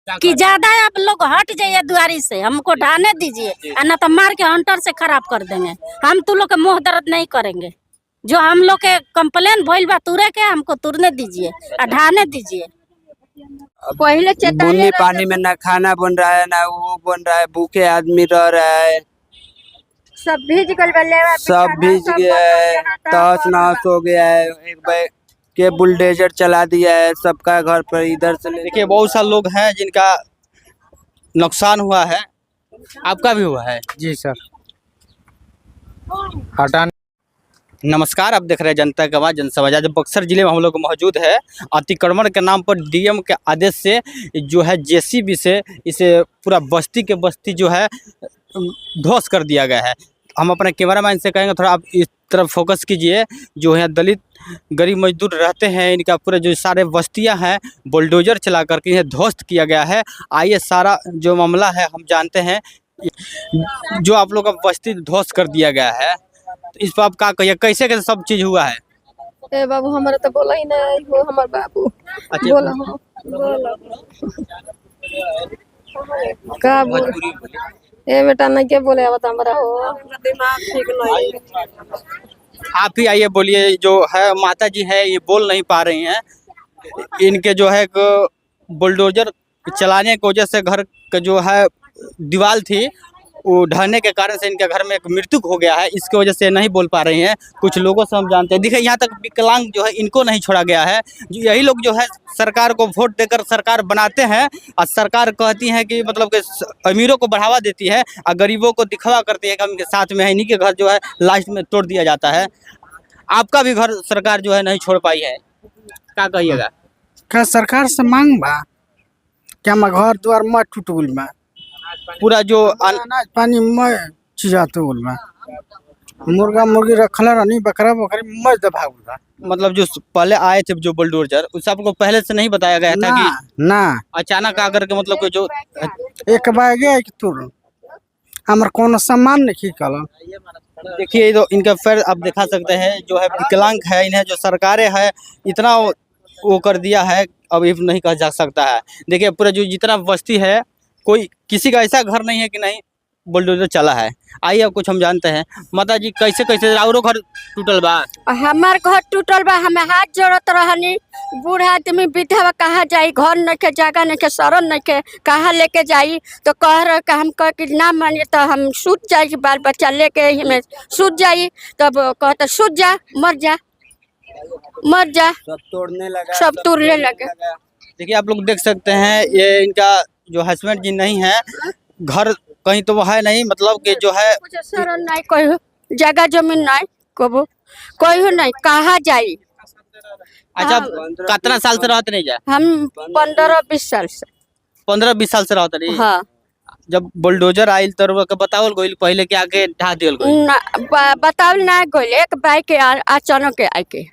कि ज्यादा आप लोग हट जाइए दुआरी से, हमको ढाने दीजिए, और ना तो मार के हंटर से खराब कर देंगे। हम तो लोग के मुंह दर्द नहीं करेंगे। जो हम लोग के कंप्लेन भइल बा तुरे के, हमको तुरने दीजिए और ढाने दीजिए। पहले बूंदी पानी में ना खाना बन रहा है ना वो बन रहा है, भूखे आदमी रह रहा है, सब भीज गए, सब भीज गया है, तहस नहस हो गया है। एक भाई के बुलडोजर चला दिया है, सबका घर पर इधर से देखिए बहुत सारे लोग हैं जिनका नुकसान हुआ है, आपका भी हुआ है। जी सर। हटाने नमस्कार, आप देख रहे हैं जनता की आवाज़ जनसमझ। आज बक्सर जिले में हम लोग मौजूद है। अतिक्रमण के नाम पर डीएम के आदेश से जो है जेसीबी से इसे पूरा बस्ती के बस्ती जो है ध्वस्त कर दिया गया है। हम अपने कैमरामैन से कहेंगे थोड़ा आप इस तरफ फोकस कीजिए। जो है दलित गरीब मजदूर रहते हैं, इनका पूरा जो सारे बस्तियां हैं बुलडोजर चला करके इन्हें ध्वस्त किया गया है। आइए सारा जो मामला है हम जानते हैं। जो आप लोग का बस्ती ध्वस्त कर दिया गया है, तो इस पर आप क्या कहिए, कैसे कैसे सब चीज़ हुआ है? ए बाबू हमारा तो बोला ही नहीं, वो हमार बाबू अच्छा, बोला हो बोला का बोल ए बेटा नहीं के बोले अब हमरा हो दिमाग ठीक नहीं। आप ही आइए बोलिए। जो है माता जी है ये बोल नहीं पा रही हैं। इनके जो है एक बुलडोजर चलाने की वजह से घर का जो है दीवार थी वो ढहने के कारण से इनके घर में एक मृत्यु हो गया है। इसकी वजह से नहीं बोल पा रही हैं। कुछ लोगों से हम जानते हैं, देखिए यहाँ तक विकलांग जो है इनको नहीं छोड़ा गया है। यही लोग जो है सरकार को वोट देकर सरकार बनाते हैं और सरकार कहती है कि मतलब कि अमीरों को बढ़ावा देती है और गरीबों को दिखावा करती है कि हम इनके साथ में है। इन्हीं के घर जो है लास्ट में तोड़ दिया जाता है। आपका भी घर सरकार जो है नहीं छोड़ पाई है, क्या कहिएगा? का सरकार से मांग बा क्या मैं घर द्वार मत टूटुल में पूरा जो अनाज पानी में चिजातुल में मुर्गा मुर्गी रखला रहनी, बकरा बकरी मत दबाउल बा। मतलब जो पहले आए थे जो बुलडोजर उस आपको पहले से नहीं बताया गया था कि ना अचानक आकर के मतलब कि जो एक बार गया कि तुर हमर कोनो सामान नहीं कल। देखिए तो इनका फिर आप दिखा सकते हैं जो है विकलांग है, इन्हें जो सरकारें है इतना वो कर दिया है, अब ये नहीं कहा जा सकता है। देखिए पूरा जो जितना बस्ती है कोई किसी का ऐसा घर नहीं है कि नहीं बुलडोजर चला है। आइए अब कुछ हम जानते हैं। माता जी कैसे कैसे औरो घर टूटल बा? हमार घर टूटल बा, हमें हाथ जोड़त रहनी। बूढ़ा आदमी विधवा कहाँ जाई, घर नहीं के, जगह नहीं के, शरण नहीं के, कहाँ लेके जाई? तो कह रहे कि हम कह कि ना मानिए तो हम सूत जाई, बाल बच्चा लेके हमें सूत जाई। तब कहते सूत जा, मर जा, मर जा, सब तोड़ने लगा, सब तोड़ने लगे। देखिए आप लोग देख सकते हैं ये इनका जो हस्बैंड जी नहीं है, घर कहीं तो वो है नहीं, मतलब कि जो है कुछ शरण नहीं, कोई जगह जमीन नहीं, कबो कोई नहीं, कहाँ जाई? अच्छा कितना साल से रहते नहीं जा? हम 15-20 साल से। 15-20 साल से रहते नहीं? हाँ जब बुलडोजर आयल तो बतावल गइल पहले के आके ढा दियल गइल? बतावल ना गइल, एक बाइक के अचानक आके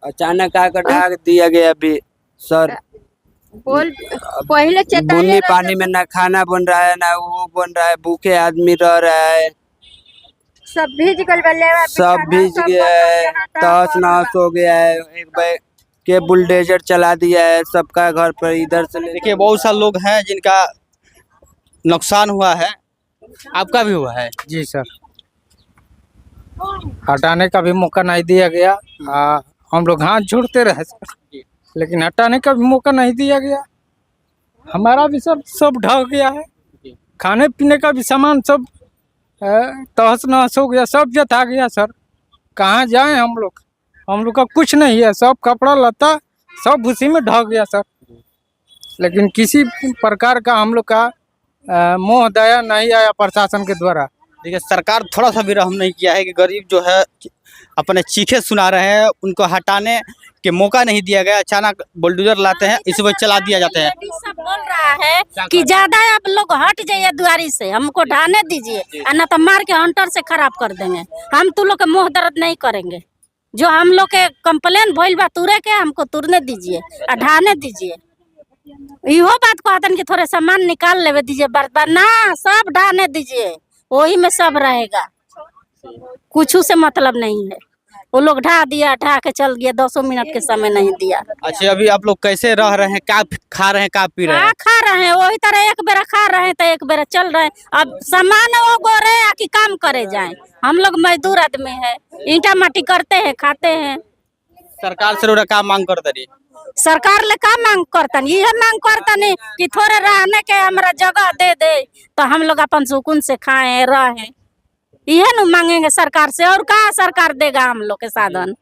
अचानक आकर ढाक दिया गया। अभी सर बोल पहले बूंदी पानी में ना खाना बन रहा है ना वो बन रहा है, भूखे आदमी रह रहा है, सब भीज गए, सब भीज गया है, तहस नहस हो गया है। एक भाई के बुलडोजर चला दिया है, सबका घर पर इधर से देखिए बहुत सारे लोग हैं जिनका नुकसान हुआ है, आपका भी हुआ है। जी सर। हटाने का भी मौका नहीं दिया गया। हम लोग हाथ जोड़ते रहे सर, लेकिन हटाने का भी मौका नहीं दिया गया। हमारा भी सब ढह गया है, खाने पीने का भी सामान सब तहस नहस हो गया, सब जता गया सर। कहाँ जाएं हम लोग का कुछ नहीं है, सब कपड़ा लता सब उसी में ढह गया सर। लेकिन किसी प्रकार का हम लोग का मोह दया नहीं आया प्रशासन के द्वारा। देखिए सरकार थोड़ा सा भी रहम नहीं किया है कि गरीब जो है अपने चीखे सुना रहे हैं, उनको हटाने के मौका नहीं दिया गया। अचानक बुलडोजर लाते हैं, इसी वजह चला दिया जाता है। सब बोल रहा है कि ज्यादा आप लोग हट जाइए दुआरी से, हमको ढाने दीजिए, और ना तो मार के हंटर से खराब कर देंगे। हम तो लोग के मुंह दर्द नहीं करेंगे। जो हम लोग के कंप्लेन भइल बा तुरे के, हमको तुरने दीजिए और ढाने दीजिए। इहो बात कहतन कि थोड़े सामान निकाल लेवे दीजिए, ना सब ढाने दीजिए, वही में सब रहेगा, कुछ से मतलब नहीं है। वो लोग ढा दिया, ढा के चल गया, 2 मिनट के समय नहीं दिया। अच्छा, अभी आप लोग कैसे रह रहे हैं, क्या खा रहे हैं, क्या पी रहे हाँ हैं? खा रहे हैं, वही तरह एक बेरा खा रहे हैं तो एक बेरा चल रहे हैं। अब सामान वो गोरे या कि काम करे जाए, हम लोग मजदूर आदमी है, ईंटा माटी करते हैं, खाते हैं। सरकार से रोड़ा का मांग कर दे? सरकार ले का मांग करतन, ये मांग करतन कि थोड़े रहने के हमरा जगह दे दे तो हम लोग अपन सुकून से खाएं रहें, यह न मांगेंगे सरकार से। और का सरकार देगा हम लोग के साधन?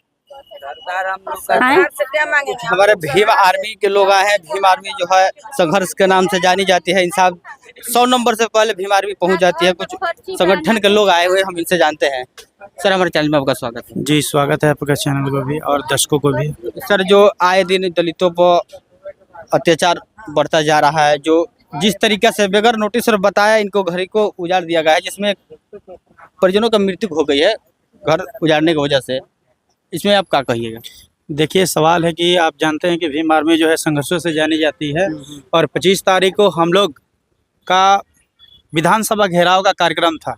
हमारे भीम आर्मी के लोग आए हैं। भीम आर्मी जो है संघर्ष के नाम से जानी जाती है। इंसाफ 100 नंबर से पहले भीम आर्मी पहुंच जाती है। कुछ संगठन के लोग आए हुए, हम इनसे जानते हैं। सर, हमारे चैनल में आपका स्वागत है। जी, स्वागत है आपका चैनल को भी और दर्शकों को भी। सर, जो आए दिन दलितों पर अत्याचार बढ़ता जा रहा है, जो जिस तरीके से बगैर नोटिस और बताया इनको घर को उजाड़ दिया गया है, जिसमें परिजनों का मृत्यु हो गई है घर उजाड़ने की वजह से, इसमें आप क्या कहिएगा? देखिए, सवाल है कि आप जानते हैं कि भीम आर्मी जो है संघर्षों से जानी जाती है और 25 तारीख को हम लोग का विधानसभा घेराव का कार्यक्रम था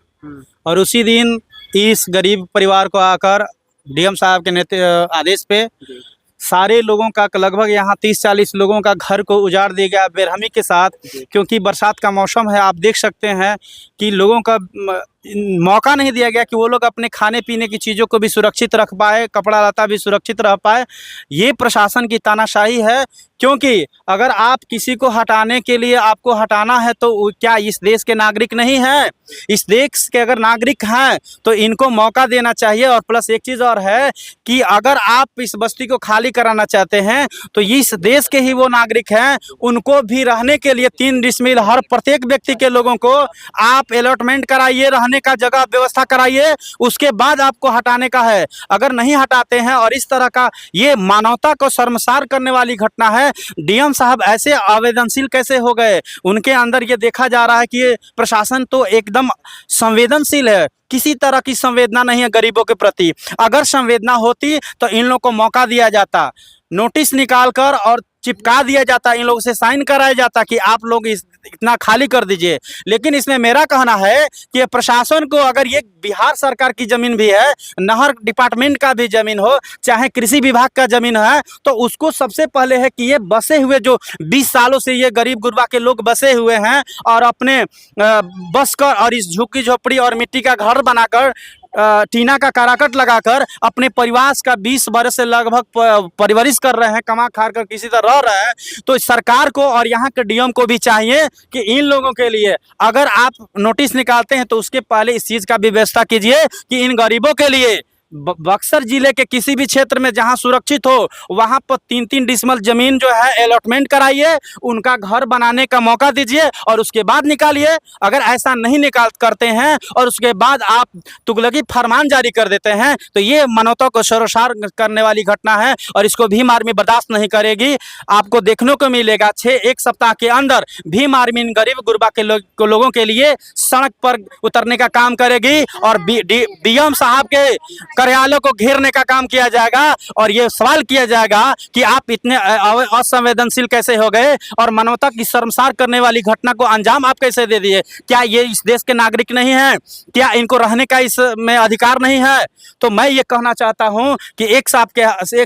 और उसी दिन इस गरीब परिवार को आकर डीएम साहब के आदेश पे सारे लोगों का लगभग यहाँ 30-40 लोगों का घर को उजाड़ दिया गया बेरहमी के साथ। क्योंकि बरसात का मौसम है, आप देख सकते हैं कि लोगों का मौका नहीं दिया गया कि वो लोग अपने खाने पीने की चीज़ों को भी सुरक्षित रख पाए, कपड़ा लता भी सुरक्षित रह पाए। ये प्रशासन की तानाशाही है। क्योंकि अगर आप किसी को हटाने के लिए आपको हटाना है तो क्या इस देश के नागरिक नहीं हैं? इस देश के अगर नागरिक हैं तो इनको मौका देना चाहिए। और प्लस एक चीज़ और है कि अगर आप इस बस्ती को खाली कराना चाहते हैं तो इस देश के ही वो नागरिक हैं, उनको भी रहने के लिए 3 डिसमिल हर प्रत्येक व्यक्ति के लोगों को आप अलॉटमेंट कराइए, रहने का जगह व्यवस्था कराइए, उसके बाद आपको हटाने का है। अगर नहीं हटाते हैं और इस तरह का ये मानवता को शर्मसार करने वाली घटना है। डीएम साहब ऐसे आवेदनशील कैसे हो गए? उनके अंदर ये देखा जा रहा है कि ये प्रशासन तो एकदम संवेदनशील है, किसी तरह की संवेदना नहीं है गरीबों के प्रति। अगर संवेदना होती तो इन लोगों को मौका दिया जाता, नोटिस निकालकर और चिपका दिया जाता, इन लोगों से साइन कराया जाता कि आप लोग इतना खाली कर दीजिए। लेकिन इसमें मेरा कहना है कि प्रशासन को, अगर ये बिहार सरकार की जमीन भी है, नहर डिपार्टमेंट का भी जमीन हो, चाहे कृषि विभाग का जमीन है, तो उसको सबसे पहले है कि ये बसे हुए जो 20 सालों से ये गरीब गुरबा के लोग बसे हुए हैं और अपने बस कर और इस झुग्गी झोपड़ी और मिट्टी का घर बनाकर टीना का काराकट लगाकर अपने परिवार का 20 बरस से लगभग परवरिश कर रहे हैं, कमा खा कर किसी तरह रह रहे हैं। तो सरकार को और यहाँ के डीएम को भी चाहिए कि इन लोगों के लिए अगर आप नोटिस निकालते हैं तो उसके पहले इस चीज़ का भी व्यवस्था कीजिए कि इन गरीबों के लिए बक्सर जिले के किसी भी क्षेत्र में जहां सुरक्षित हो वहां पर 3-3 डिसमिल जमीन जो है अलॉटमेंट कराइए, उनका घर बनाने का मौका दीजिए और उसके बाद निकालिए। अगर ऐसा नहीं निकाल करते हैं और उसके बाद आप तुगलकी फरमान जारी कर देते हैं तो ये मानवता को शर्मसार करने वाली घटना है और इसको भीम आर्मी बर्दाश्त नहीं करेगी। आपको देखने को मिलेगा 1 सप्ताह के अंदर भीम आर्मी गरीब गुरबा के लोगों के लिए सड़क पर उतरने का काम करेगी और डीएम साहब के कार्यालय को घेरने का काम किया जाएगा और ये सवाल किया जाएगा कि आप इतने असंवेदनशील कैसे हो गए और मानवता की शर्मसार करने वाली घटना को अंजाम आप कैसे दे दिए? क्या ये इस देश के नागरिक नहीं हैं? क्या इनको रहने का इसमें अधिकार नहीं है? तो मैं ये कहना चाहता हूं कि 1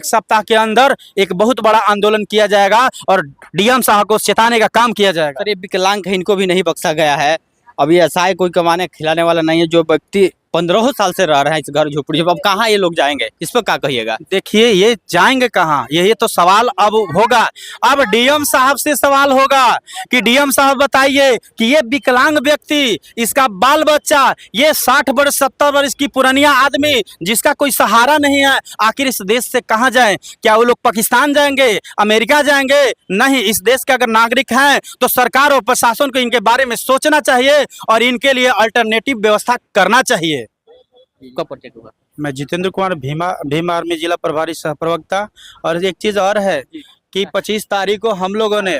सप्ताह के अंदर एक बहुत बड़ा आंदोलन किया जाएगा और डीएम साहब को चेताने का काम किया जाएगा। सर, ये विकलांग है, इनको भी नहीं बख्शा गया है। अभी ऐसा है कोई कमाने खिलाने वाला नहीं है। जो व्यक्ति 15 साल से रह रहे हैं इस घर झोपड़ी, अब कहाँ ये लोग जाएंगे? इस पर क्या कहिएगा? देखिए, ये जाएंगे कहाँ, यही तो सवाल अब होगा। अब डीएम साहब से सवाल होगा कि डीएम साहब बताइए कि ये विकलांग व्यक्ति, इसका बाल बच्चा, ये 60 वर्ष 70 वर्ष की पुरानिया आदमी जिसका कोई सहारा नहीं है, आखिर इस देश से कहाँ जाए? क्या वो लोग पाकिस्तान जाएंगे, अमेरिका जाएंगे? नहीं, इस देश के अगर नागरिक हैं तो सरकार और प्रशासन को इनके बारे में सोचना चाहिए और इनके लिए अल्टरनेटिव व्यवस्था करना चाहिए। कब प्रोजेक्ट होगा? मैं जितेंद्र कुमार, भीम आर्मी जिला प्रभारी सह प्रवक्ता। और एक चीज़ और है कि 25 तारीख को हम लोगों ने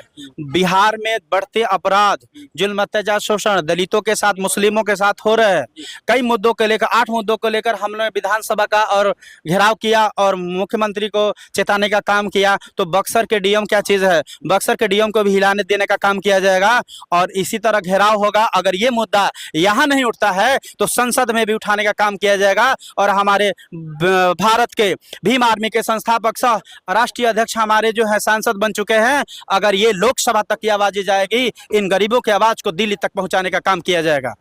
बिहार में बढ़ते अपराध, जुल्म, अत्याचार, शोषण दलितों के साथ, मुस्लिमों के साथ हो रहे हैं, कई मुद्दों को लेकर 8 मुद्दों को लेकर हम लोगों ने विधानसभा का और घेराव किया और मुख्यमंत्री को चेताने का काम किया। तो बक्सर के डीएम क्या चीज़ है, बक्सर के डीएम को भी हिलाने देने का काम किया जाएगा और इसी तरह घेराव होगा। अगर ये मुद्दा यहाँ नहीं उठता है तो संसद में भी उठाने का काम किया जाएगा। और हमारे भारत के भीम आर्मी के संस्थापक सह राष्ट्रीय अध्यक्ष हमारे जो है सांसद बन चुके हैं, अगर ये लोकसभा तक की आवाज़ जाएगी, इन गरीबों की आवाज़ को दिल्ली तक पहुंचाने का काम किया जाएगा।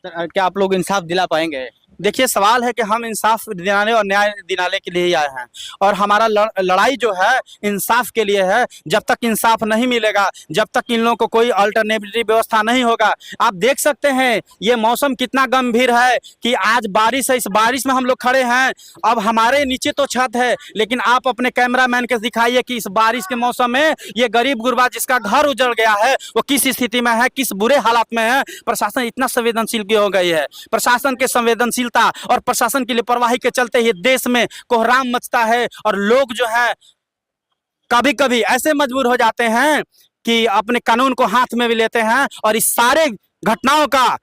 सर क्या आप लोग इंसाफ दिला पाएंगे? देखिए, सवाल है कि हम इंसाफ दिलाने और न्याय दिलाने के लिए ही आए हैं और हमारा लड़ाई जो है इंसाफ के लिए है। जब तक इंसाफ नहीं मिलेगा, जब तक इन लोगों को कोई अल्टरनेटिव व्यवस्था नहीं होगा। आप देख सकते हैं ये मौसम कितना गंभीर है कि आज बारिश है, इस बारिश में हम लोग खड़े हैं। अब हमारे नीचे तो छत है, लेकिन आप अपने कैमरामैन के दिखाइए कि इस बारिश के मौसम में ये गरीब गुरबा जिसका घर उजड़ गया है वो किस स्थिति में है, किस बुरे हालात में है। प्रशासन इतना संवेदनशील क्यों हो गई है? प्रशासन के संवेदनशीलता और प्रशासन की लापरवाही के चलते ये देश में कोहराम मचता है और लोग जो है कभी कभी ऐसे मजबूर हो जाते हैं कि अपने कानून को हाथ में भी लेते हैं। और इस सारे घटनाओं का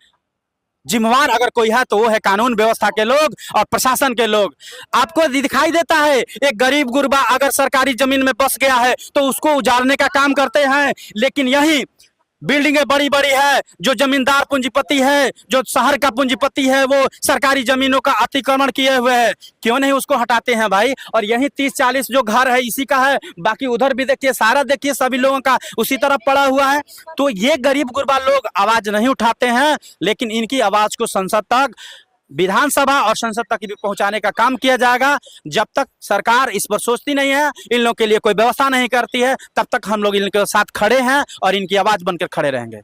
जिम्मेवार अगर कोई है तो वो है कानून व्यवस्था के लोग और प्रशासन के लोग। आपको दिखाई देता है एक गरीब गुरबा अगर सरकारी जमीन में बस गया है तो उसको उजाड़ने का काम करते हैं, लेकिन यही बिल्डिंगें बड़ी बड़ी है, जो जमींदार पूंजीपति है, जो शहर का पूंजीपति है, वो सरकारी जमीनों का अतिक्रमण किए हुए है। क्यों नहीं उसको हटाते हैं भाई? और यही 30-40 जो घर है इसी का है, बाकी उधर भी देखिए, सारा देखिए सभी लोगों का उसी तरफ पड़ा हुआ है। तो ये गरीब गुरबा लोग आवाज नहीं उठाते हैं, लेकिन इनकी आवाज को संसद तक, विधानसभा और संसद तक भी पहुंचाने का काम किया जाएगा। जब तक सरकार इस पर सोचती नहीं है, इन लोगों के लिए कोई व्यवस्था नहीं करती है, तब तक हम लोग इनके साथ खड़े हैं और इनकी आवाज बनकर खड़े रहेंगे।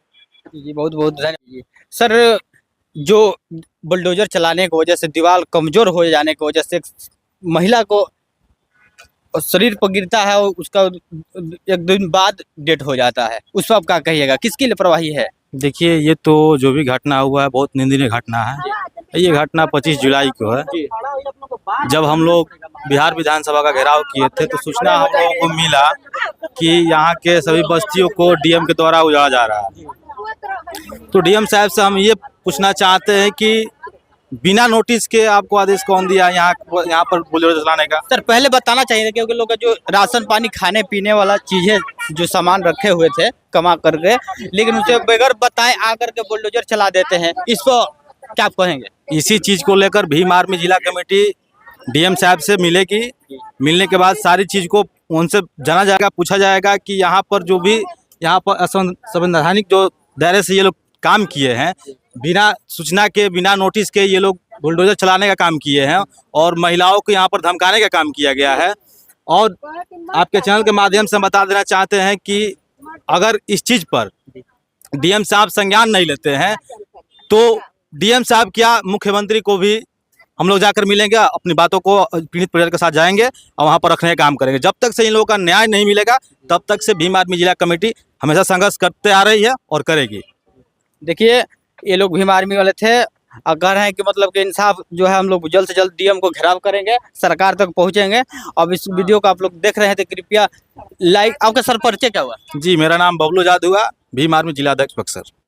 जी बहुत बहुत धन्यवाद। सर जो बुलडोजर चलाने की वजह से दीवार कमजोर हो जाने की वजह से महिला को शरीर पर गिरता है और उसका एक दिन बाद डेथ हो जाता है, उस पर आप क्या कहिएगा? किसकी लापरवाही है? देखिए, ये तो जो भी घटना हुआ है बहुत निंदनीय घटना है। ये घटना 25 जुलाई को है। जब हम लोग बिहार विधानसभा का घेराव किए थे तो सूचना हम लोगों को मिला कि यहाँ के सभी बस्तियों को डीएम के द्वारा उजाड़ा जा रहा है। तो डीएम साहब से हम ये पूछना चाहते हैं कि बिना नोटिस के आपको आदेश कौन दिया यहाँ पर बुलडोजर चलाने का? सर पहले बताना चाहिए क्योंकि लोग जो राशन पानी खाने पीने वाला चीजें जो सामान रखे हुए थे कमा करके, लेकिन उसे बगैर बताए आकर के बुलडोजर चला देते हैं, इस पर क्या कहेंगे? इसी चीज को लेकर भीम आर्मी जिला कमेटी डीएम साहब से मिलेगी। मिलने के बाद सारी चीज को उनसे जाना जाएगा, पूछा जाएगा कि यहाँ पर जो भी यहाँ पर असंवैधानिक जो दायरे से ये लोग काम किए हैं, बिना सूचना के, बिना नोटिस के ये लोग बुलडोजर चलाने का काम किए हैं और महिलाओं को यहाँ पर धमकाने का काम किया गया है। और आपके चैनल के माध्यम से बता देना चाहते हैं कि अगर इस चीज पर डीएम साहब संज्ञान नहीं लेते हैं तो डीएम साहब क्या, मुख्यमंत्री को भी हम लोग जाकर मिलेंगे, अपनी बातों को पीड़ित परिवार के साथ जाएंगे और वहाँ पर रखने का काम करेंगे। जब तक से इन लोगों का न्याय नहीं मिलेगा तब तक से भीम आर्मी जिला कमेटी हमेशा संघर्ष करते आ रही है और करेगी। देखिए, ये लोग भीम आर्मी वाले थे और कह रहे हैं कि मतलब कि इंसाफ जो है हम लोग जल्द से जल्द डीएम को घेराव करेंगे, सरकार तक पहुंचेंगे। अब इस वीडियो को आप लोग देख रहे हैं तो कृपया लाइक। आपका सर परिचय क्या हुआ? जी, मेरा नाम बबलू जादू हुआ, भीम आर्मी जिला अध्यक्ष बक्सर।